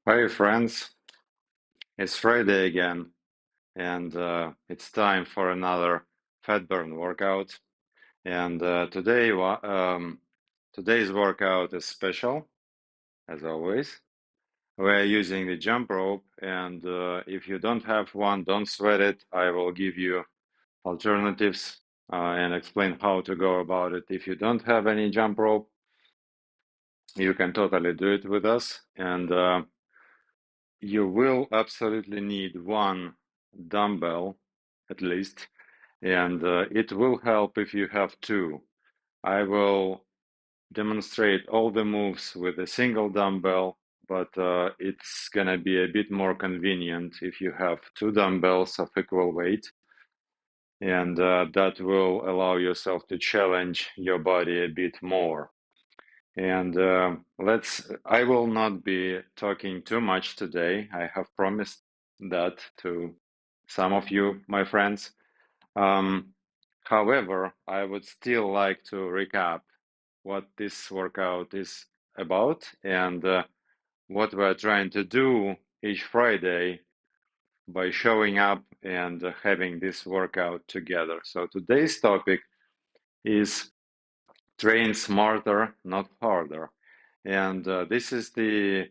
Hi friends, it's Friday again, and it's time for another fat burn workout. And today's workout is special, as always. We're using the jump rope, and if you don't have one, don't sweat it. I will give you alternatives and explain how to go about it. If you don't have any jump rope, you can totally do it with us, and you will absolutely need one dumbbell at least, and it will help if you have two. I will demonstrate all the moves with a single dumbbell, but it's gonna be a bit more convenient if you have two dumbbells of equal weight, and that will allow yourself to challenge your body a bit more. And I will not be talking too much today. I have promised that to some of you, my friends. Um, However, I would still like to recap what this workout is about and what we're trying to do each Friday by showing up and having this workout together. So today's topic is train smarter, not harder. And this is the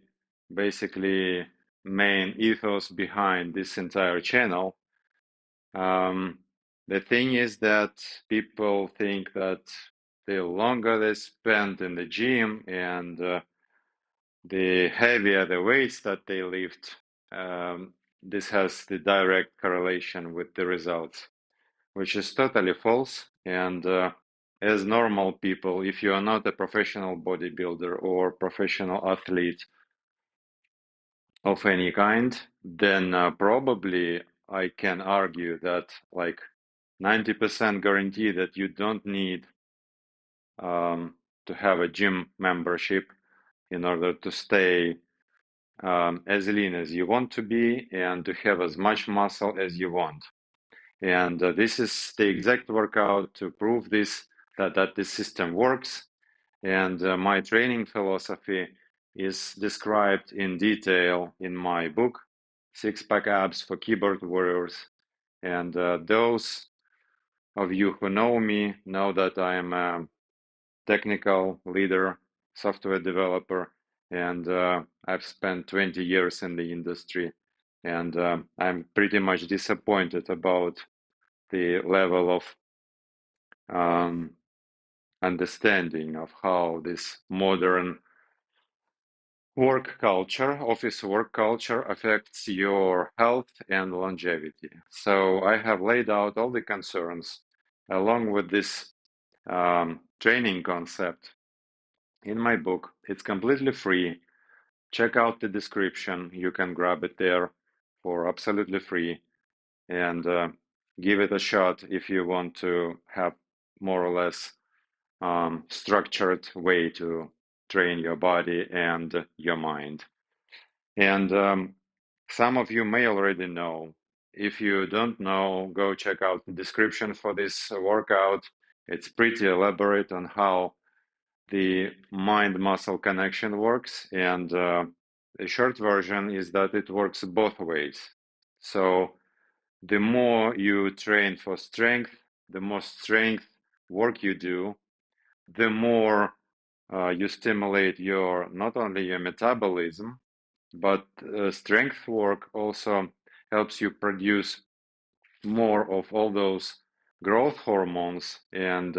basically main ethos behind this entire channel. Um, the thing is that people think that the longer they spend in the gym and the heavier the weights that they lift, this has the direct correlation with the results, which is totally false. And as normal people, if you are not a professional bodybuilder or professional athlete of any kind, then probably I can argue that like 90% guarantee that you don't need to have a gym membership in order to stay as lean as you want to be and to have as much muscle as you want. And this is the exact workout to prove this, that this system works. And my training philosophy is described in detail in my book, Six Pack Abs for Keyboard Warriors. And those of you who know me know that I am a technical leader, software developer, and I've spent 20 years in the industry. And I'm pretty much disappointed about the level of understanding of how this modern work culture, office work culture, affects your health and longevity. So I have laid out all the concerns along with this training concept in my book. It's completely free. Check out the description. You can grab it there for absolutely free and give it a shot if you want to have more or less structured way to train your body and your mind. And some of you may already know. If you don't know, go check out the description for this workout. It's pretty elaborate on how the mind-muscle connection works. And the short version is that it works both ways. So the more you train for strength, the more strength work you do, the more you stimulate your not only your metabolism, but strength work also helps you produce more of all those growth hormones and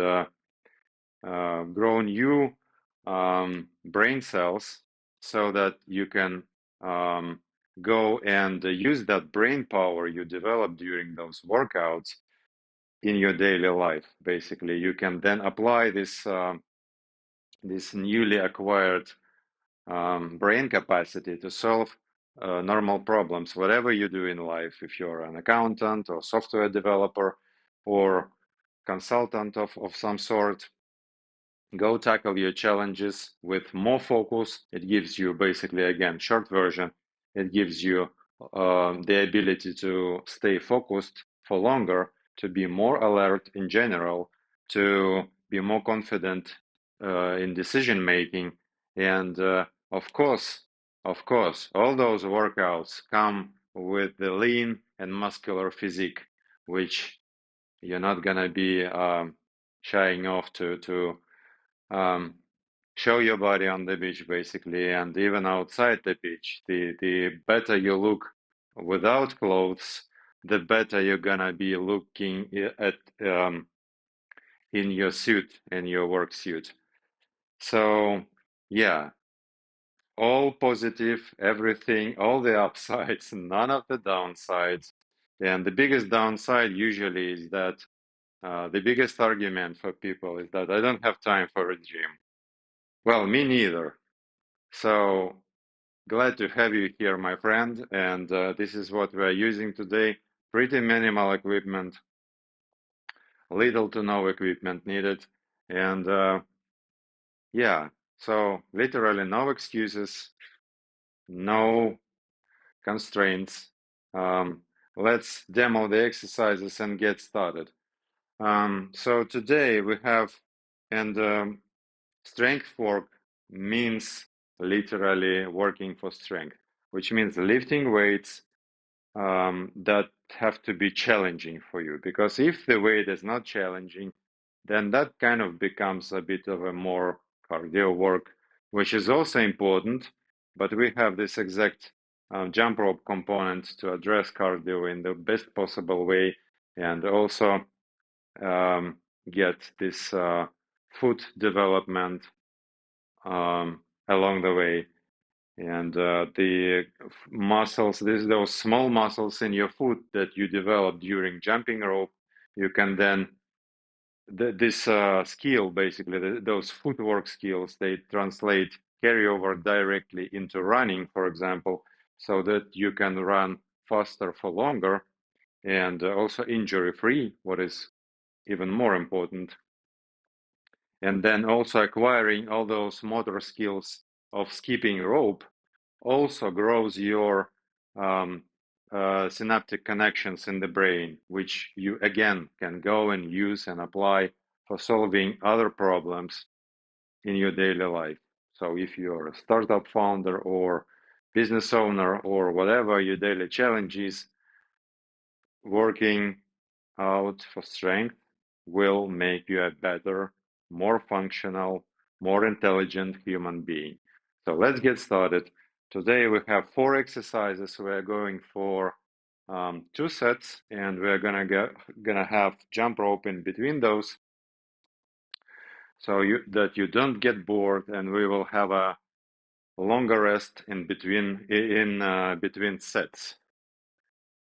grow new brain cells so that you can go and use that brain power you develop during those workouts in your daily life. Basically, you can then apply this newly acquired brain capacity to solve normal problems, whatever you do in life. If you're an accountant or software developer or consultant of some sort, go tackle your challenges with more focus. It gives you basically, again, short version, it gives you the ability to stay focused for longer, to be more alert in general, to be more confident in decision making, and of course, Of course, all those workouts come with the lean and muscular physique, which you're not gonna be shying off to um, show your body on the beach, basically, and even outside the beach. The better you look without clothes, the better you're gonna be looking at in your suit, in your work suit. So yeah, all positive, everything, all the upsides, none of the downsides. And the biggest downside usually is that the biggest argument for people is that I don't have time for a gym. Well, me neither. So glad to have you here, my friend. And this is what we're using today. Pretty minimal equipment, little to no equipment needed. And yeah, so literally no excuses, no constraints. Um, let's demo the exercises and get started. So today we have, and strength work means literally working for strength, which means lifting weights that have to be challenging for you. Because if the weight is not challenging, then that kind of becomes a bit of a more cardio work, which is also important. But we have this exact jump rope component to address cardio in the best possible way and also get this foot development along the way. And the muscles, those small muscles in your foot that you develop during jumping rope, you can then this skill, basically, those footwork skills, they translate, carry over directly into running, for example, so that you can run faster for longer and also injury-free, what is even more important. And then also acquiring all those motor skills of skipping rope also grows your synaptic connections in the brain, which you again can go and use and apply for solving other problems in your daily life. So if you're a startup founder or business owner or whatever your daily challenge is, working out for strength will make you a better, more functional, more intelligent human being. So let's get started. Today we have 4 exercises. We're going for 2 sets, and we're gonna have jump rope in between those, so that you don't get bored, and we will have a longer rest in between sets.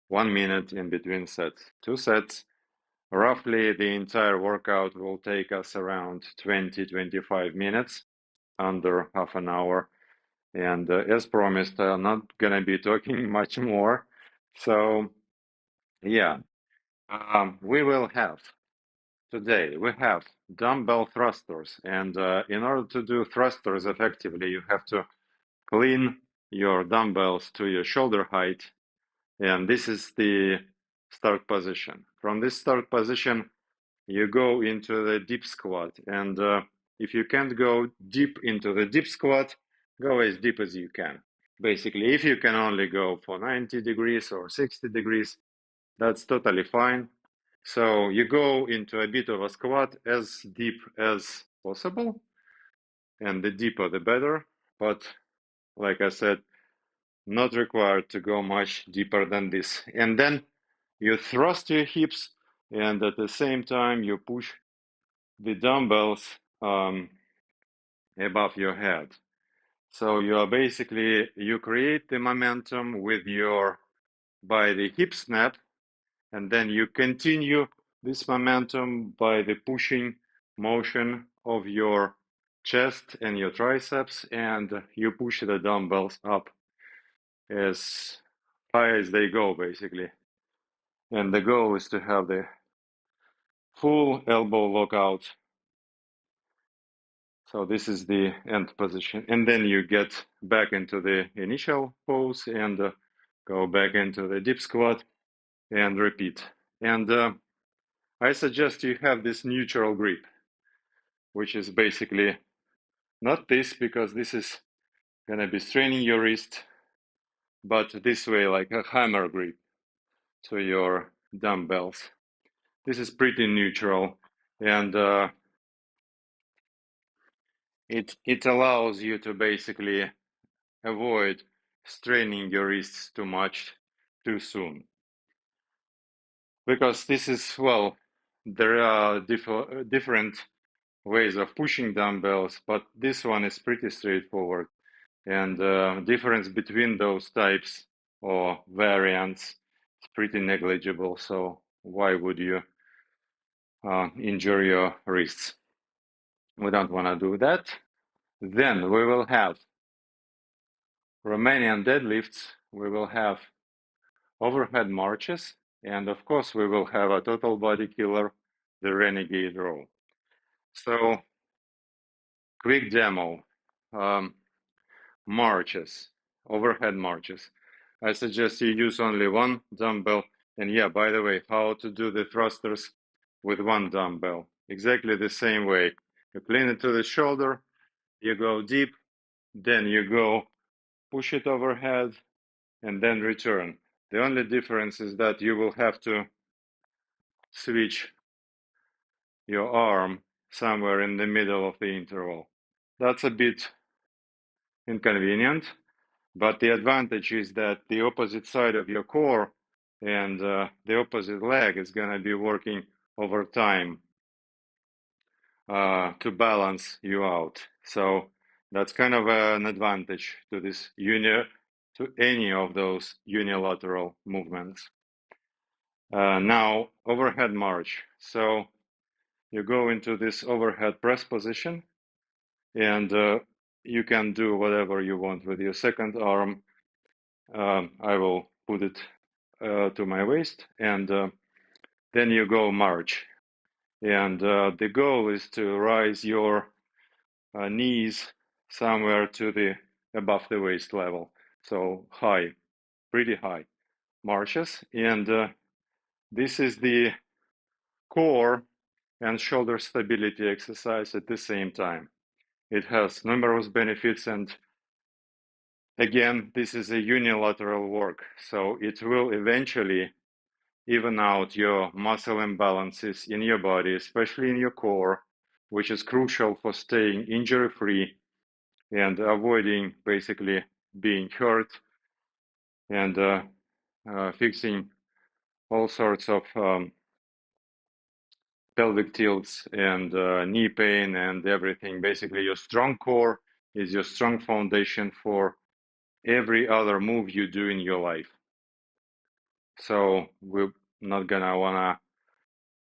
1 minute in between sets. 2 sets. Roughly, the entire workout will take us around 20-25 minutes, under half an hour. And as promised, I'm not going to be talking much more. So, yeah, we will have today, we have dumbbell thrusters. And in order to do thrusters effectively, you have to clean your dumbbells to your shoulder height. And this is the start position. From this start position, you go into the deep squat. And if you can't go deep into the deep squat, go as deep as you can. Basically, if you can only go for 90 degrees or 60 degrees, that's totally fine. So you go into a bit of a squat as deep as possible, and the deeper the better. But like I said, not required to go much deeper than this. And then you thrust your hips, and at the same time, you push the dumbbells above your head. So you are basically, you create the momentum with your, by the hip snap, and then you continue this momentum by the pushing motion of your chest and your triceps, and you push the dumbbells up as high as they go, basically. And the goal is to have the full elbow lockout. So this is the end position. And then you get back into the initial pose and go back into the deep squat and repeat. And I suggest you have this neutral grip, which is basically not this, because this is gonna be straining your wrist, but this way, like a hammer grip to your dumbbells. This is pretty neutral, and it allows you to basically avoid straining your wrists too much too soon. Because this is, well, there are different ways of pushing dumbbells, but this one is pretty straightforward. And difference between those types or variants is pretty negligible. So why would you injure your wrists? We don't want to do that. Then we will have Romanian deadlifts. We will have overhead marches. And of course, we will have a total body killer, the Renegade Row. So quick demo. Marches, overhead marches. I suggest you use only one dumbbell. And yeah, by the way, how to do the thrusters with one dumbbell. Exactly the same way. You clean it to the shoulder, you go deep, then you go push it overhead, and then return. The only difference is that you will have to switch your arm somewhere in the middle of the interval. That's a bit inconvenient, but the advantage is that the opposite side of your core and the opposite leg is going to be working over time to balance you out. So that's kind of an advantage to this to any of those unilateral movements. Now, overhead march. So you go into this overhead press position, and you can do whatever you want with your second arm. I will put it to my waist, and then you go march. And the goal is to rise your knees somewhere to the above the waist level. So high, pretty high marches. And this is the core and shoulder stability exercise at the same time. It has numerous benefits, and again, this is a unilateral work, so it will eventually even out your muscle imbalances in your body, especially in your core, which is crucial for staying injury-free and avoiding basically being hurt and fixing all sorts of pelvic tilts and knee pain and everything. Basically, your strong core is your strong foundation for every other move you do in your life. So we're not gonna wanna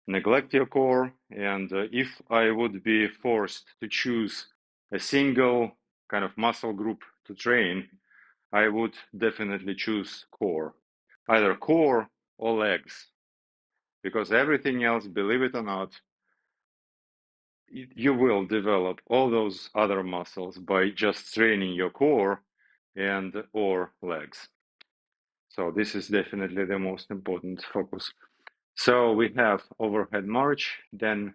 neglect your core. And if I would be forced to choose a single kind of muscle group to train, I would definitely choose core, either core or legs, because everything else, believe it or not, you will develop all those other muscles by just training your core and or legs. So this is definitely the most important focus. So we have overhead march, then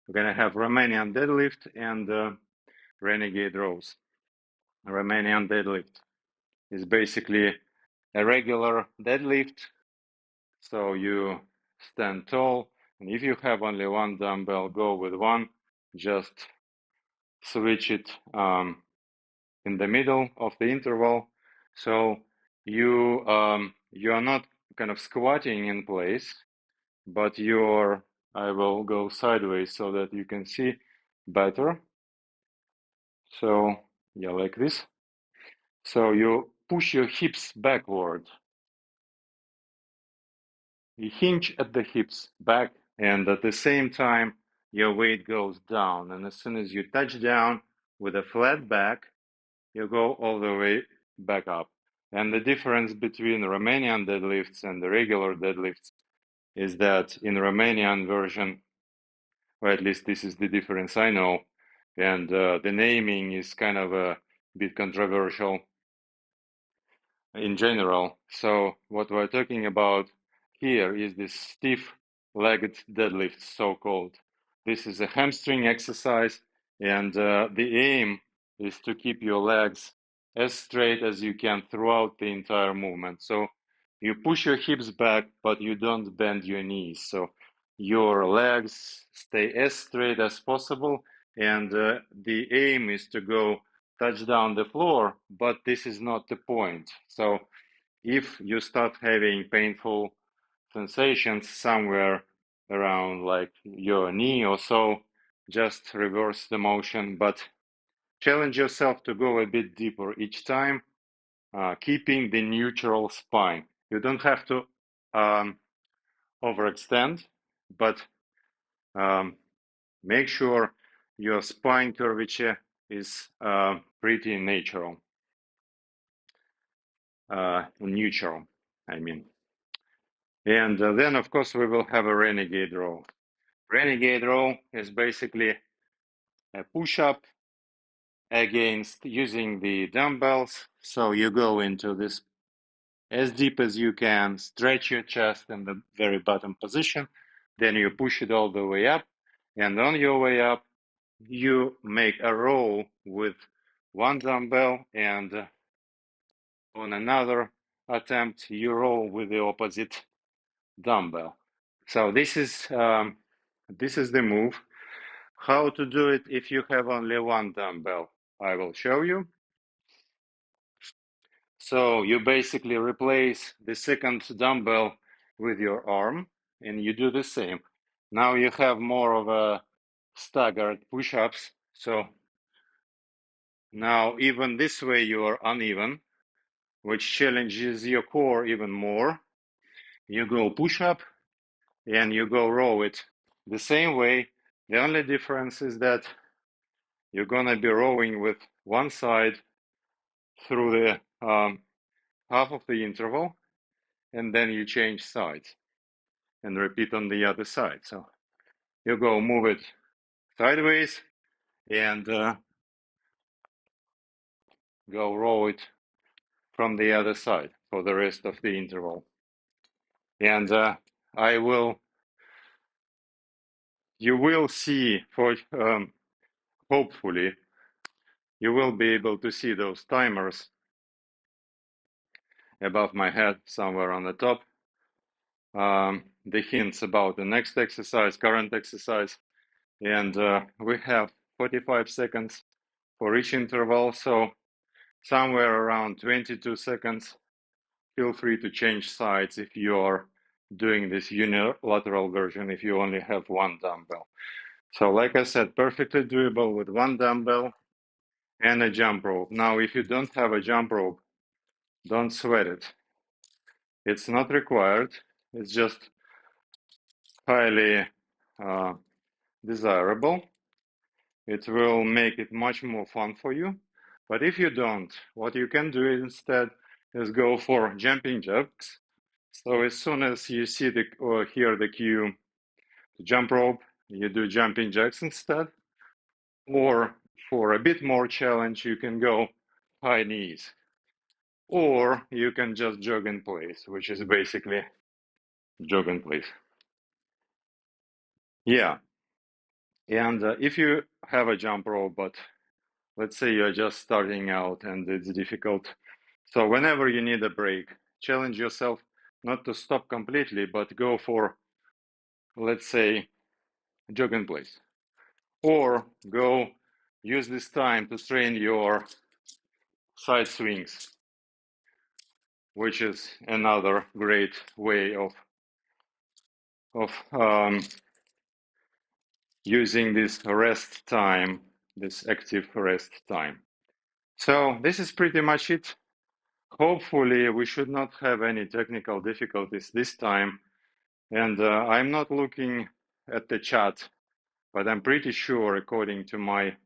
we're gonna have Romanian deadlift and Renegade Rows. Romanian deadlift is basically a regular deadlift. So you stand tall, and if you have only one dumbbell, go with one. Just switch it in the middle of the interval. So you are not kind of squatting in place, but you're, I will go sideways so that you can see better. So yeah, like this. So you push your hips backward. You hinge at the hips back, and at the same time, your weight goes down. And as soon as you touch down with a flat back, you go all the way back up. And the difference between Romanian deadlifts and the regular deadlifts is that in Romanian version, or at least this is the difference I know, and the naming is kind of a bit controversial in general. So what we're talking about here is this stiff-legged deadlift, so-called. This is a hamstring exercise, and the aim is to keep your legs as straight as you can throughout the entire movement. So you push your hips back, but you don't bend your knees. So your legs stay as straight as possible. And the aim is to go touch down the floor, but this is not the point. So if you start having painful sensations somewhere around like your knee or so, just reverse the motion, but challenge yourself to go a bit deeper each time, keeping the neutral spine. You don't have to overextend, but make sure your spine curvature is pretty natural, neutral, I mean. And then, of course, we will have a Renegade Row. Renegade Row is basically a push-up against using the dumbbells. So you go into this as deep as you can, stretch your chest in the very bottom position, then you push it all the way up, and on your way up, you make a row with one dumbbell, and on another attempt, you roll with the opposite dumbbell. So this is the move. How to do it if you have only one dumbbell, I will show you. So you basically replace the second dumbbell with your arm, and you do the same. Now you have more of a staggered push-ups. So now even this way you are uneven, which challenges your core even more. You go push-up and you go row it the same way. The only difference is that you're gonna be rowing with one side through the half of the interval, and then you change sides and repeat on the other side. So you go move it sideways and go row it from the other side for the rest of the interval. And you will see, hopefully, you will be able to see those timers above my head somewhere on the top. The hints about the next exercise, current exercise. And we have 45 seconds for each interval. So somewhere around 22 seconds, feel free to change sides if you are doing this unilateral version, if you only have one dumbbell. So like I said, perfectly doable with one dumbbell and a jump rope. Now, if you don't have a jump rope, don't sweat it. It's not required. It's just highly desirable. It will make it much more fun for you. But if you don't, what you can do instead is go for jumping jacks. So as soon as you see or hear the cue to jump rope, you do jumping jacks instead. Or for a bit more challenge, you can go high knees. Or you can just jog in place, which is basically jog in place. Yeah. And if you have a jump rope, but let's say you're just starting out and it's difficult. So whenever you need a break, challenge yourself not to stop completely, but go for, let's say, jog in place. Or go use this time to train your side swings, which is another great way of using this rest time, this active rest time. So this is pretty much it. Hopefully we should not have any technical difficulties this time. And I'm not looking at the chat, but I'm pretty sure, according to my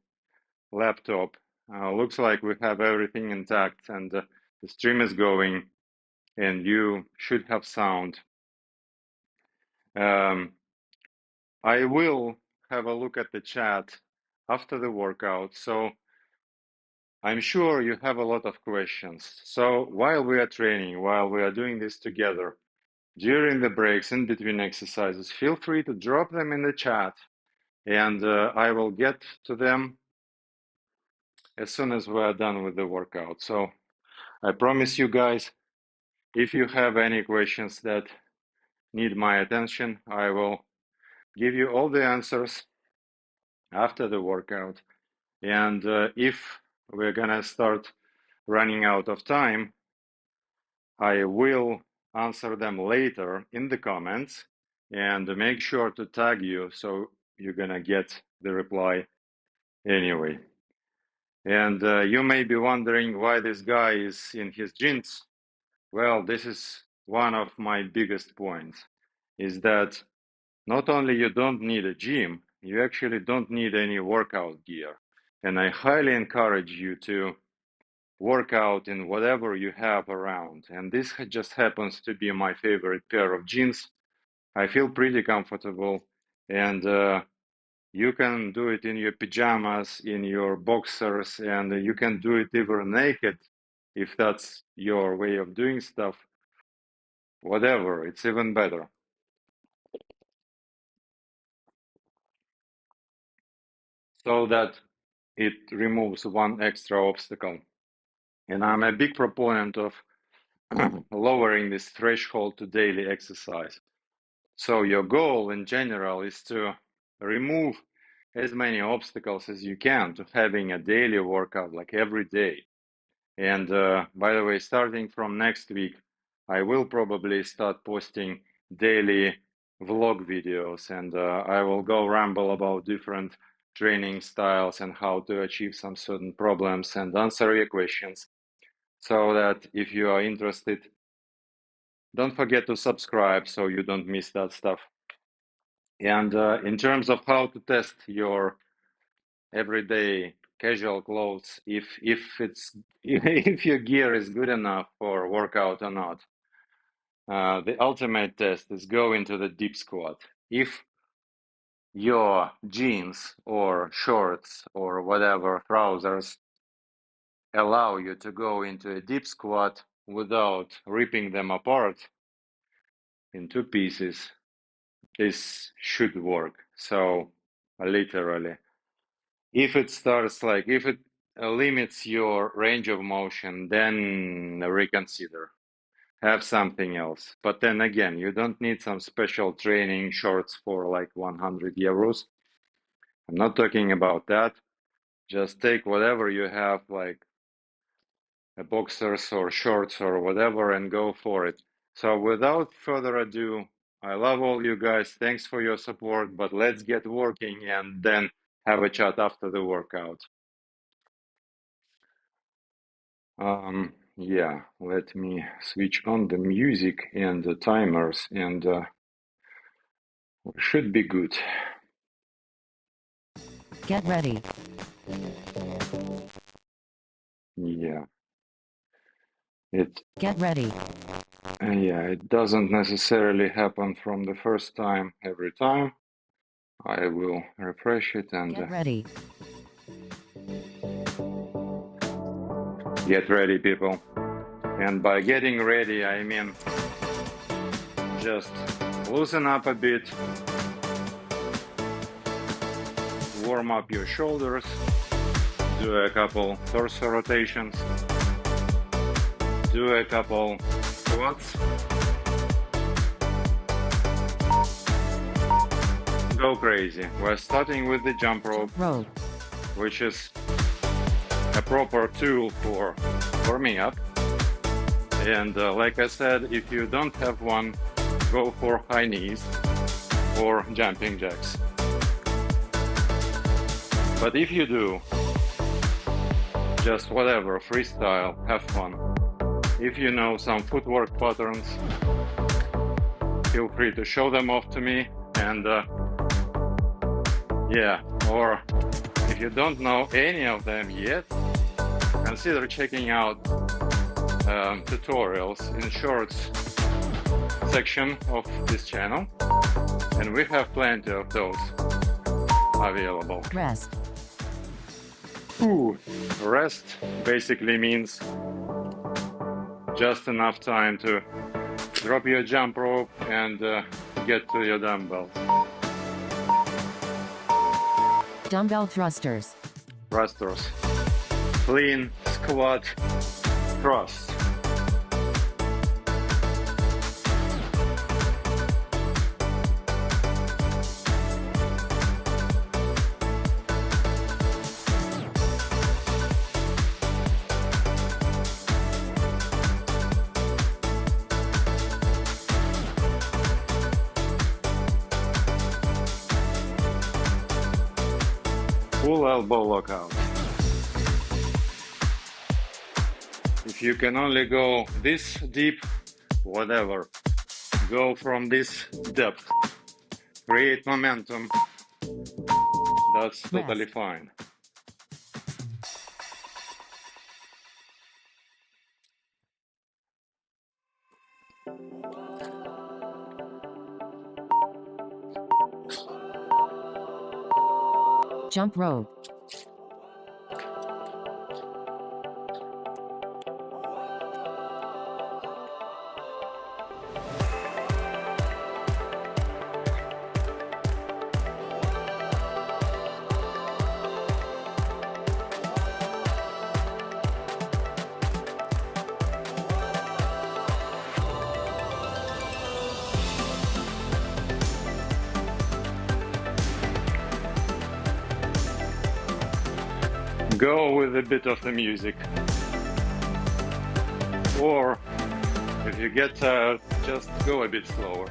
laptop, looks like we have everything intact and the stream is going and you should have sound. I will have a look at the chat after the workout. So I'm sure you have a lot of questions. So while we are training, while we are doing this together, during the breaks, in between exercises, feel free to drop them in the chat and I will get to them as soon as we are done with the workout. So I promise you guys, if you have any questions that need my attention, I will give you all the answers after the workout. And if we're gonna start running out of time, I will answer them later in the comments and make sure to tag you so you're gonna get the reply anyway. And you may be wondering why this guy is in his jeans. Well, this is one of my biggest points, is that not only you don't need a gym, you actually don't need any workout gear. And I highly encourage you to work out in whatever you have around. And this just happens to be my favorite pair of jeans. I feel pretty comfortable, and you can do it in your pajamas, in your boxers, and you can do it even naked if that's your way of doing stuff. Whatever, it's even better. So that it removes one extra obstacle. And I'm a big proponent of lowering this threshold to daily exercise. So your goal in general is to remove as many obstacles as you can to having a daily workout like every day. And by the way, starting from next week, I will probably start posting daily vlog videos, and I will go ramble about different training styles and how to achieve some certain problems and answer your questions, so that if you are interested, don't forget to subscribe so you don't miss that stuff. And in terms of how to test your everyday casual clothes, if it's if your gear is good enough for workout or not, the ultimate test is go into the deep squat. If your jeans or shorts or whatever trousers allow you to go into a deep squat without ripping them apart in two pieces, this should work. So literally, if it starts like, if it limits your range of motion, then reconsider, have something else. But then again, you don't need some special training shorts for like 100 euros. I'm not talking about that. Just take whatever you have, like a boxers or shorts or whatever, and go for it. So without further ado, I love all you guys. Thanks for your support, but let's get working and then have a chat after the workout. Yeah, let me switch on the music and the timers, and should be good. Get ready. Yeah. Get ready. Yeah, it doesn't necessarily happen from the first time every time. I will refresh it and Get ready. get ready, people. And by getting ready, I mean just loosen up a bit, warm up your shoulders, do a couple torso rotations, do a couple squats, go crazy. We're starting with the jump rope, which is a proper tool for warming up. And like I said, if you don't have one, go for high knees or jumping jacks. But if you do, just whatever, freestyle, have fun. If you know some footwork patterns, feel free to show them off to me. And yeah, or if you don't know any of them yet, consider checking out tutorials in shorts section of this channel, and we have plenty of those available. Rest. Rest basically means just enough time to drop your jump rope and get to your dumbbells. Dumbbell thrusters. Thrusters. clean squat thrust. Full elbow workout. If you can only go this deep, whatever, go from this depth. Create momentum. That's totally fine. Jump rope. Go with a bit of the music. Or if you get tired, just go a bit slower.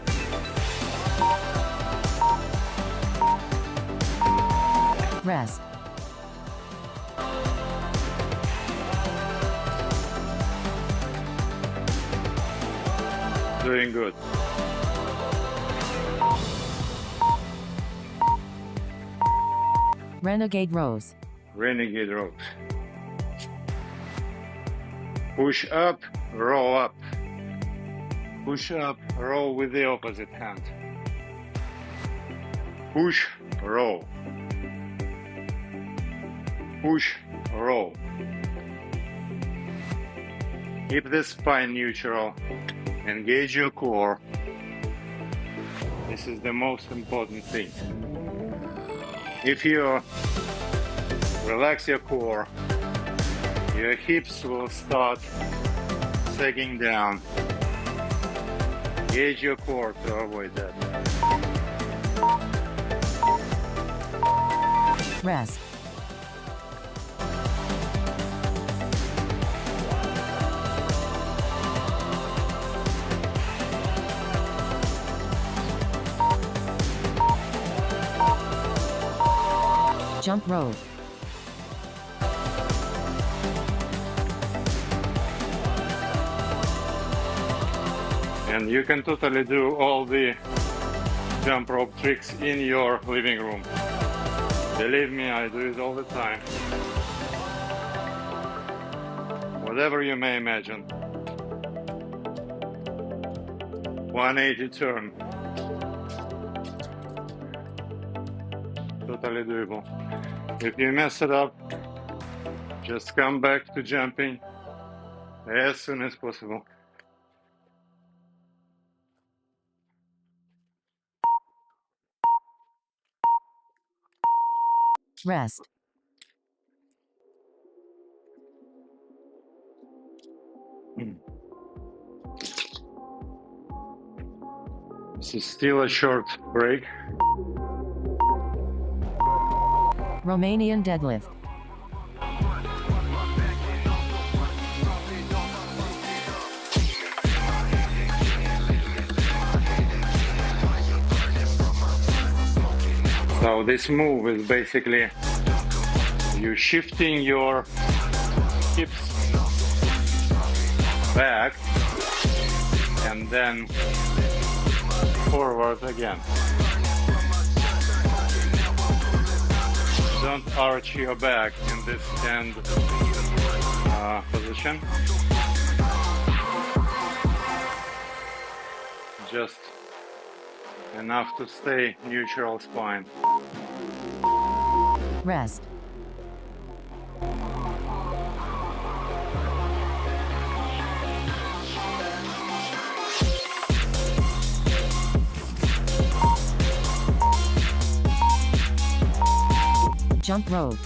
Rest. Doing good. Renegade Rows. Renegade Rows. Push up, row up. Push up, row with the opposite hand. Push, row. Push, row. Keep the spine neutral. Engage your core. This is the most important thing. If you relax your core, your hips will start sagging down. Engage your core to avoid that. Rest. Jump rope. And you can totally do all the jump rope tricks in your living room. Believe me, I do it all the time. Whatever you may imagine. 180 turn. Totally doable. If you mess it up, just come back to jumping as soon as possible. Rest. This is still a short break. Romanian Deadlift. So this move is basically you shifting your hips back and then forward again. Don't arch your back in this stand position. Just enough to stay neutral spine. Rest. Jump rope.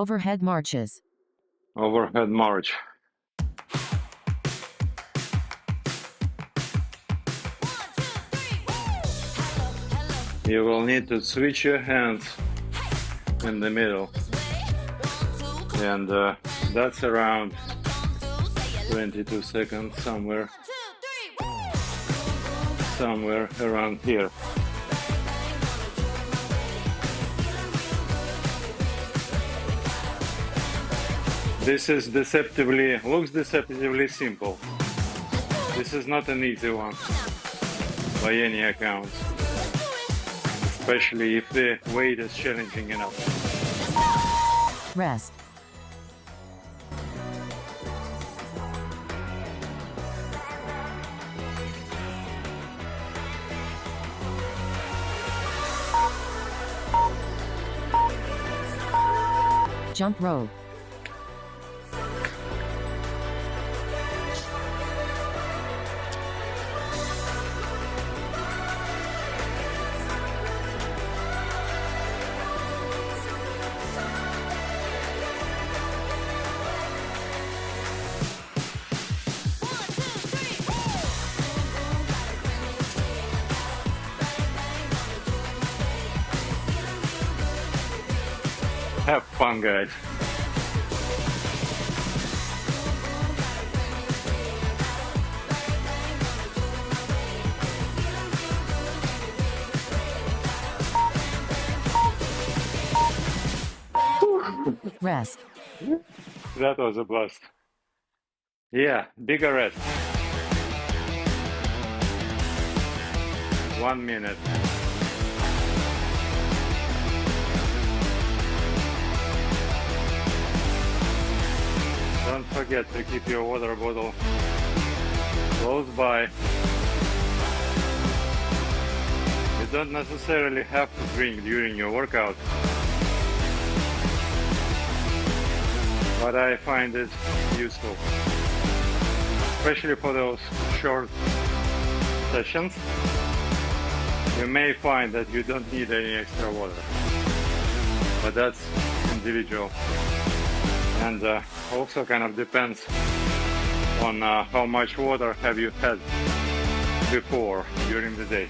Overhead marches. Overhead march. You will need to switch your hands in the middle, and that's around 22 seconds, somewhere around here. This is looks deceptively simple. This is not an easy one by any account, especially if the weight is challenging enough. Rest. Jump rope. Have fun, guys. Rest. That was a blast. Yeah, bigger rest. 1 minute. Don't forget to keep your water bottle close by. You don't necessarily have to drink during your workout, but I find it useful, especially for those short sessions. You may find that you don't need any extra water, but that's individual, and also kind of depends on how much water have you had before during the day.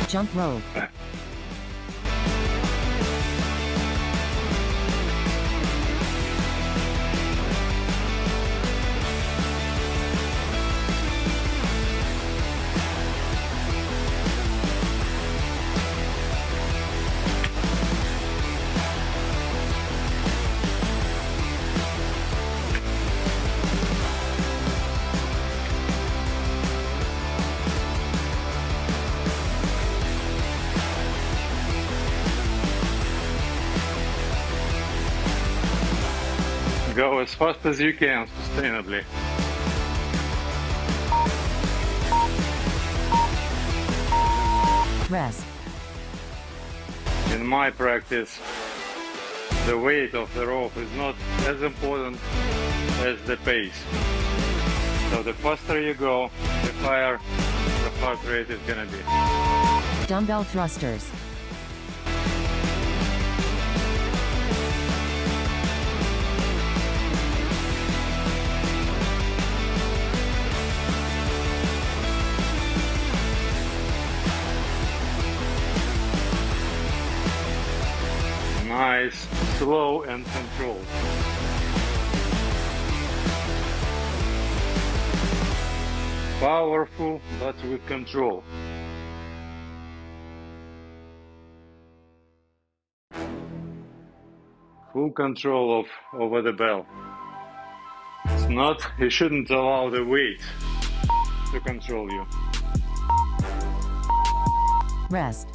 Jump rope. Go as fast as you can sustainably. Rest. In my practice, the weight of the rope is not as important as the pace. So the faster you go, the higher the heart rate is gonna be. Dumbbell thrusters. Nice, slow and controlled. Powerful, but with control. Full control over the bell. It's not, you shouldn't allow the weight to control you. Rest.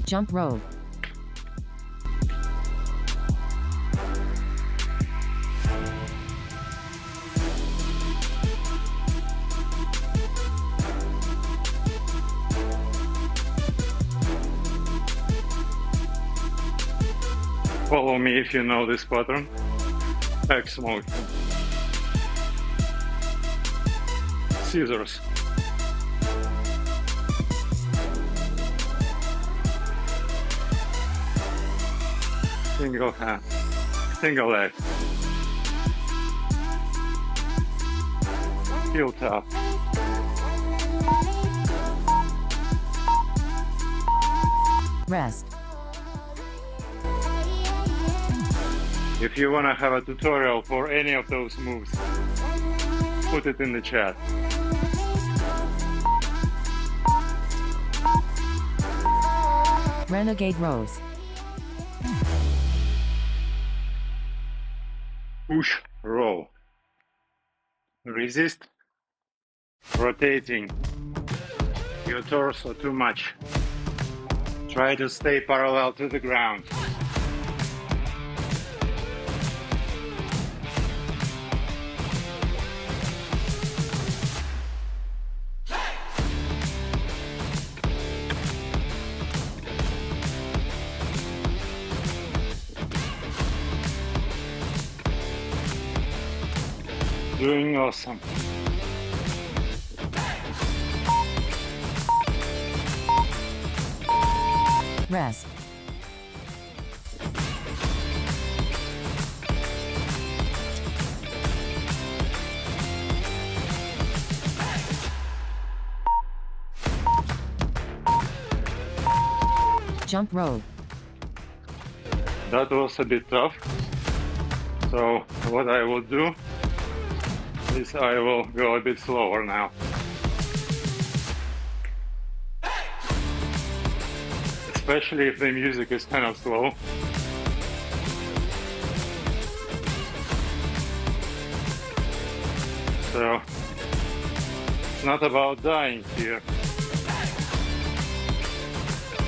Jump rope. Follow me if you know this pattern. X motion. Scissors. Single hand, single leg. Heel tap. Rest. If you want to have a tutorial for any of those moves, put it in the chat. Renegade Rows. Push, roll. Resist rotating your torso too much. Try to stay parallel to the ground. Doing awesome. Rest. Jump rope. That was a bit tough. So what I will do is I will go a bit slower now. Especially if the music is kind of slow. So it's not about dying here.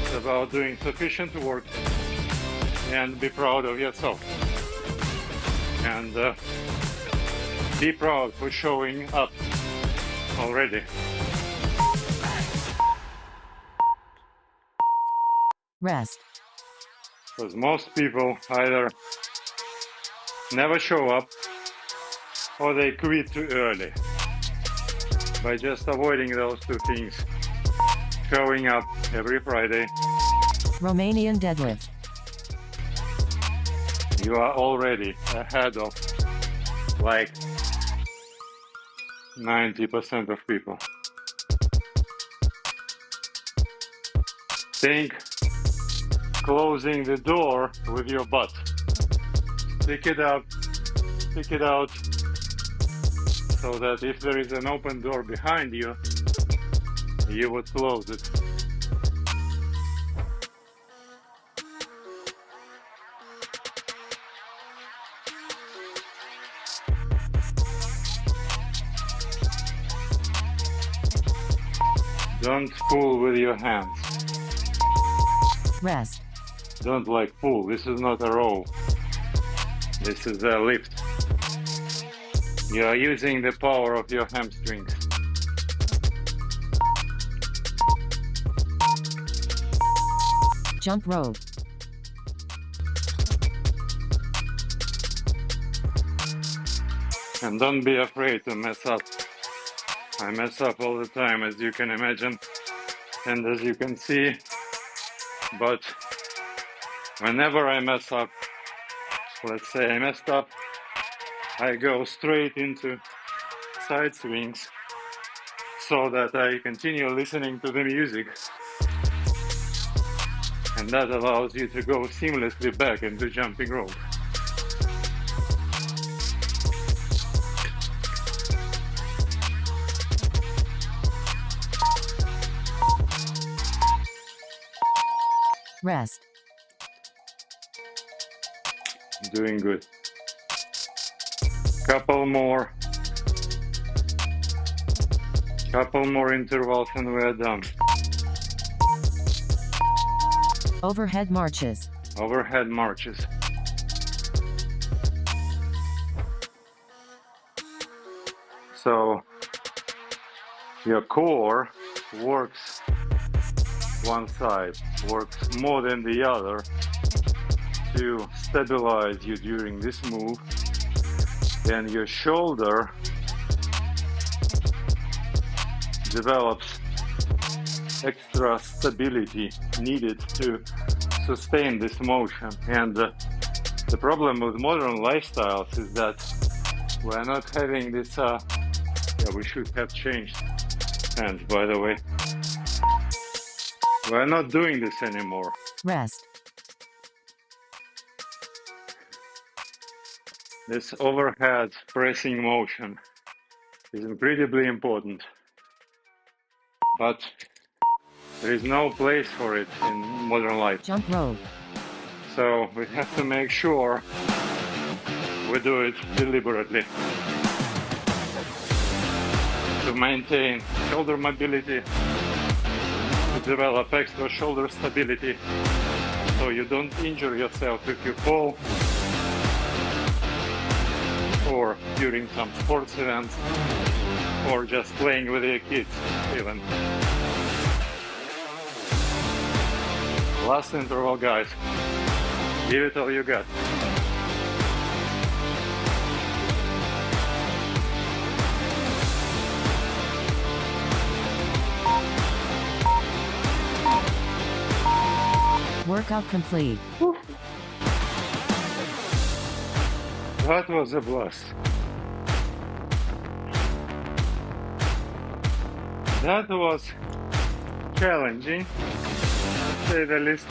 It's about doing sufficient work and be proud of yourself. And be proud for showing up already. Rest. Because most people either never show up or they quit too early. By just avoiding those two things, showing up every Friday, Romanian Deadlift. you are already ahead of like 90% of people. Think closing the door with your butt. Pick it up, pick it out, so that if there is an open door behind you, you would close it. Don't pull with your hands. Rest. Don't like pull. This is not a row. This is a lift. You are using the power of your hamstrings. Jump rope. And don't be afraid to mess up. I mess up all the time, as you can imagine and as you can see. But whenever I mess up, let's say I messed up, I go straight into side swings so that I continue listening to the music. And that allows you to go seamlessly back into jumping rope. Rest. Doing good. Couple more intervals and we're done. Overhead marches. Overhead marches. So your core works one side, works more than the other to stabilize you during this move, and your shoulder develops extra stability needed to sustain this motion. And the problem with modern lifestyles is that we're not having this, we should have changed hands, by the way. We're not doing this anymore. Rest. This overhead pressing motion is incredibly important, but there is no place for it in modern life. Jump rope. So we have to make sure we do it deliberately to maintain shoulder mobility, to develop extra shoulder stability so you don't injure yourself if you fall or during some sports events or just playing with your kids even. Last interval, guys. Give it all you got. Workout complete. That was a blast. That was challenging, to say the least.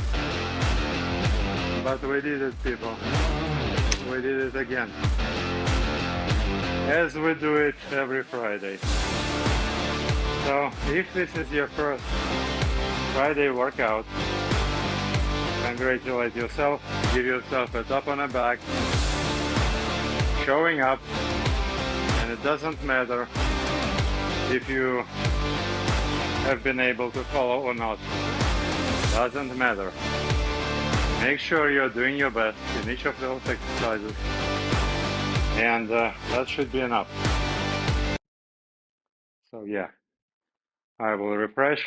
But we did it, people. We did it again. As we do it every Friday. So, if this is your first Friday workout, congratulate yourself, give yourself a tap on the back, showing up, and it doesn't matter if you have been able to follow or not. Doesn't matter. Make sure you're doing your best in each of those exercises, and that should be enough. So yeah, I will refresh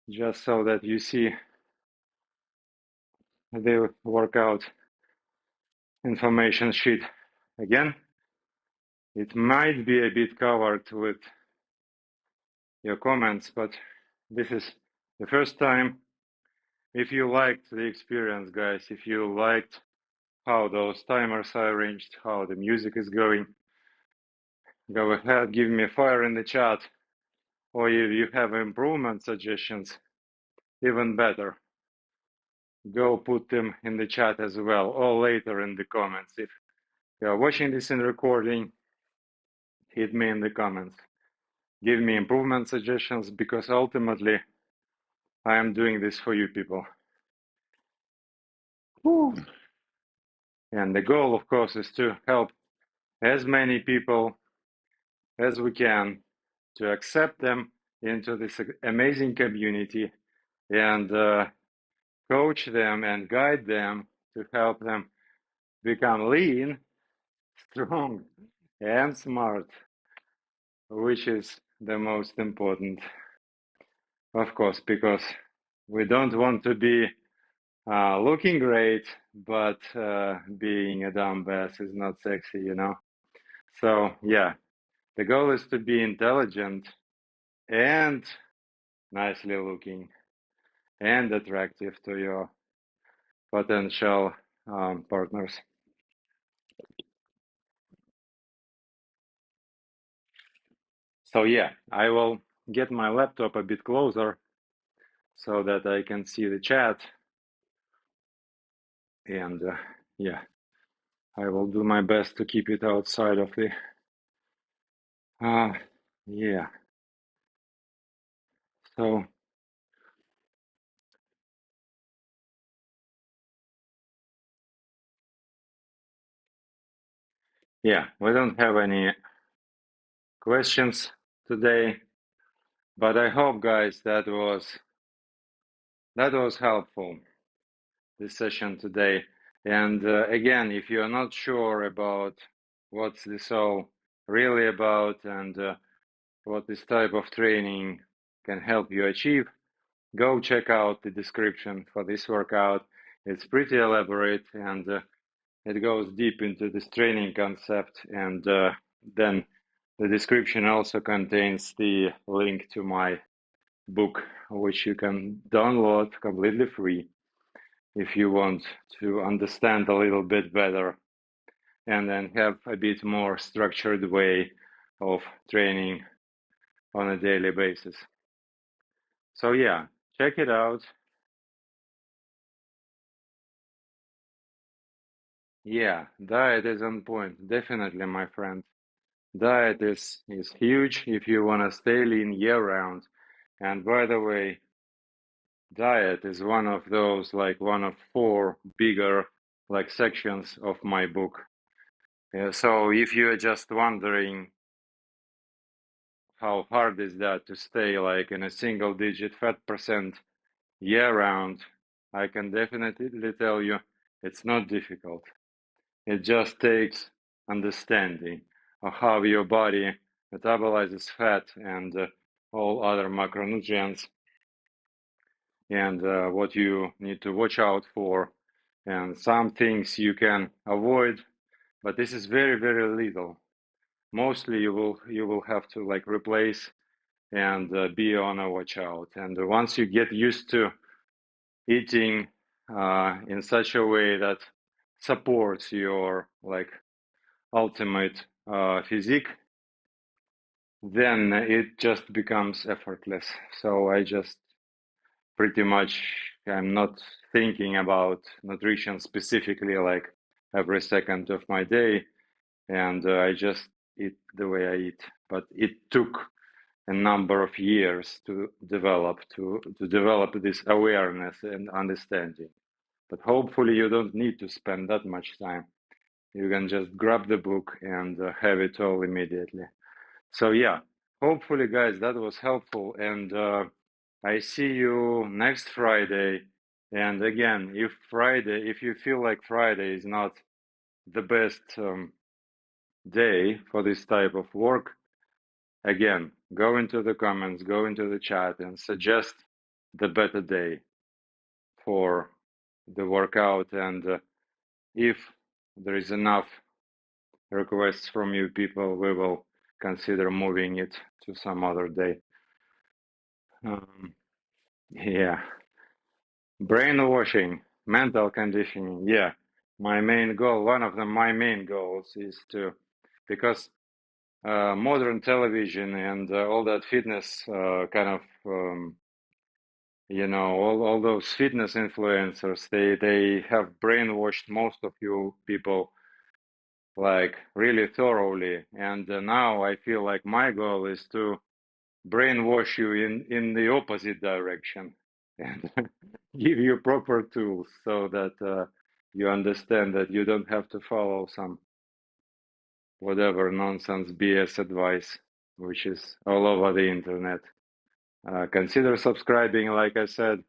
just so that you see the workout information sheet again. It might be a bit covered with your comments, but this is the first time. If you liked the experience, guys, if you liked how those timers are arranged, how the music is going, go ahead, give me a fire in the chat, or if you have improvement suggestions, even better, go put them in the chat as well, or later in the comments. If you are watching this in recording, hit me in the comments. Give me improvement suggestions, because ultimately I am doing this for you people. Whew. And the goal, of course, is to help as many people as we can, to accept them into this amazing community and coach them and guide them to help them become lean, strong, and smart, which is the most important, of course, because we don't want to be looking great, but being a dumbass is not sexy, you know? So yeah, the goal is to be intelligent and nicely looking and attractive to your potential partners. So yeah, I will get my laptop a bit closer so that I can see the chat. And yeah, I will do my best to keep it outside of the, yeah. So, yeah, we don't have any questions today, but I hope, guys, that was helpful, this session today. And again, if you're not sure about what's this all really about and what this type of training can help you achieve, go check out the description for this workout. It's pretty elaborate, and it goes deep into this training concept. And then the description also contains the link to my book, which you can download completely free if you want to understand a little bit better and then have a bit more structured way of training on a daily basis. So yeah, check it out. Yeah, diet is on point. Definitely, my friend. Diet is huge if you want to stay lean year round. And by the way, diet is one of those, like one of four bigger like sections of my book. So if you're just wondering how hard is that to stay like in a single digit fat percent year round, I can definitely tell you it's not difficult. It just takes understanding of how your body metabolizes fat and all other macronutrients and what you need to watch out for and some things you can avoid, but this is very, very little. Mostly you will have to like replace and be on a watch out. And once you get used to eating in such a way that supports your like ultimate physique, then it just becomes effortless. So I just pretty much I'm not thinking about nutrition specifically like every second of my day, and I just eat the way I eat. But it took a number of years to develop this awareness and understanding. But hopefully you don't need to spend that much time. You can just grab the book and have it all immediately. So yeah, hopefully guys that was helpful, and I see you next Friday. And again, if you feel like Friday is not the best day for this type of work, again, go into the comments, go into the chat and suggest the better day for the workout. And if there is enough requests from you people, we will consider moving it to some other day. Yeah, brainwashing, mental conditioning. Yeah, my main goal, one of my main goals is to, because modern television and all that fitness kind of all those fitness influencers, they have brainwashed most of you people like really thoroughly, and now I feel like my goal is to brainwash you in the opposite direction and give you proper tools so that you understand that you don't have to follow some whatever nonsense BS advice which is all over the internet. Consider subscribing, like I said.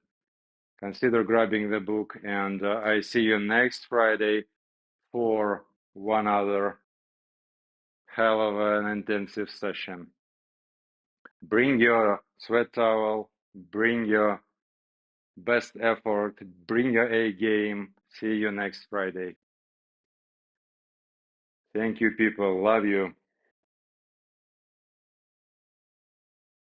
Consider grabbing the book, and I see you next Friday for one other hell of an intensive session. Bring your sweat towel, bring your best effort, bring your A game. See you next Friday. Thank you, people. Love you.